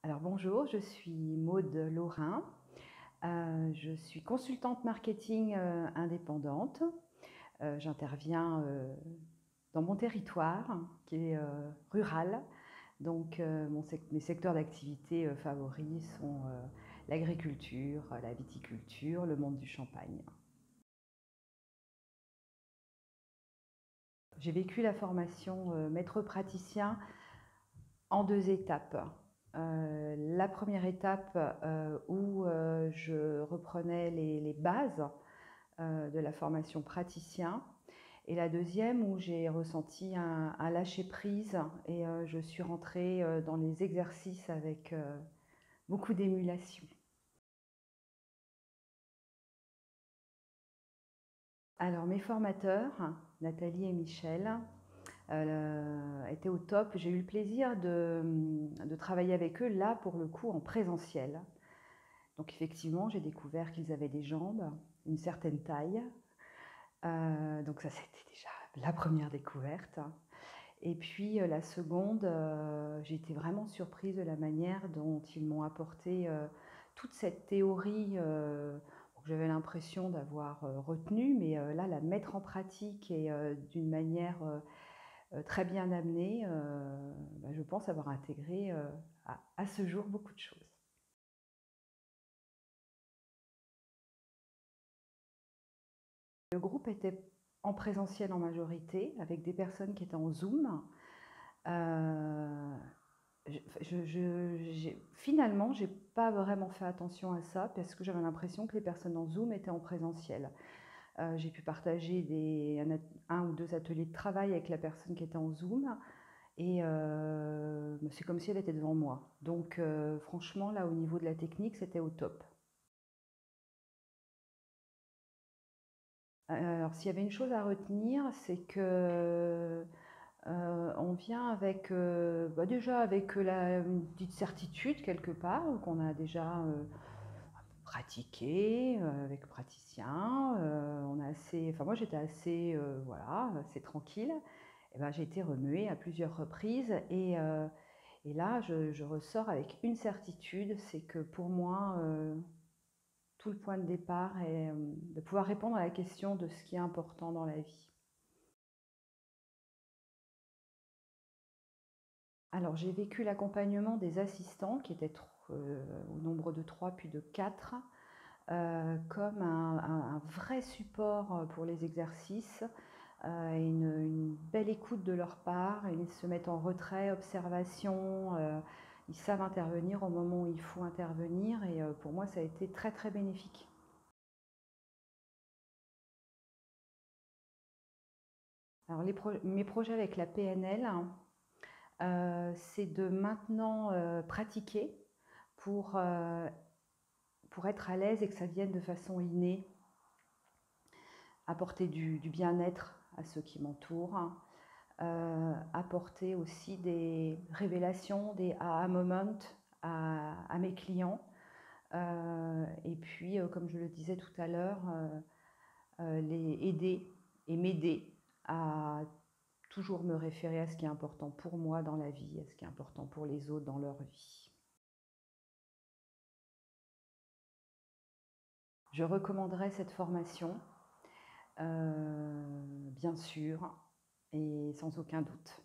Alors bonjour, je suis Maude Laurin. Je suis consultante marketing, indépendante. J'interviens, dans mon territoire qui est, rural. Donc mes secteurs d'activité, favoris sont, l'agriculture, la viticulture, le monde du champagne. J'ai vécu la formation, maître praticien en 2 étapes. La première étape, où, je reprenais les bases, de la formation praticien, et la deuxième où j'ai ressenti un lâcher-prise et je suis rentrée, dans les exercices avec, beaucoup d'émulation. Alors mes formateurs, Nathalie et Michel, étaient au top. J'ai eu le plaisir de travailler avec eux, là, pour le coup, en présentiel. Donc effectivement, j'ai découvert qu'ils avaient des jambes, une certaine taille. Donc ça, c'était déjà la première découverte. Et puis la seconde, j'ai été vraiment surprise de la manière dont ils m'ont apporté toute cette théorie que j'avais l'impression d'avoir retenue, mais là, la mettre en pratique et d'une manière très bien amenée, je pense avoir intégré à ce jour beaucoup de choses. Le groupe était en présentiel en majorité, avec des personnes qui étaient en Zoom. Euh, Finalement, j'ai pas vraiment fait attention à ça parce que j'avais l'impression que les personnes en Zoom étaient en présentiel. J'ai pu partager un ou deux ateliers de travail avec la personne qui était en Zoom et c'est comme si elle était devant moi. Donc franchement, là, au niveau de la technique, c'était au top. Alors, s'il y avait une chose à retenir, c'est que on vient avec, déjà avec une petite certitude quelque part, qu'on a déjà pratiqué avec praticien. On a assez, enfin moi j'étais assez, voilà, assez tranquille. Et ben, j'ai été remuée à plusieurs reprises et là je ressors avec une certitude, c'est que pour moi tout le point de départ est de pouvoir répondre à la question de ce qui est important dans la vie. Alors, j'ai vécu l'accompagnement des assistants, qui étaient au nombre de 3 puis de 4, comme un vrai support pour les exercices, une belle écoute de leur part. Ils se mettent en retrait, observation, ils savent intervenir au moment où il faut intervenir, et pour moi, ça a été très très bénéfique. Alors, mes projets avec la PNL, c'est de maintenant pratiquer pour, pour être à l'aise et que ça vienne de façon innée, apporter du bien-être à ceux qui m'entourent, apporter aussi des révélations, des aha moments à mes clients. Et puis, comme je le disais tout à l'heure, les aider et m'aider à toujours me référer à ce qui est important pour moi dans la vie, à ce qui est important pour les autres dans leur vie. Je recommanderais cette formation, bien sûr, et sans aucun doute.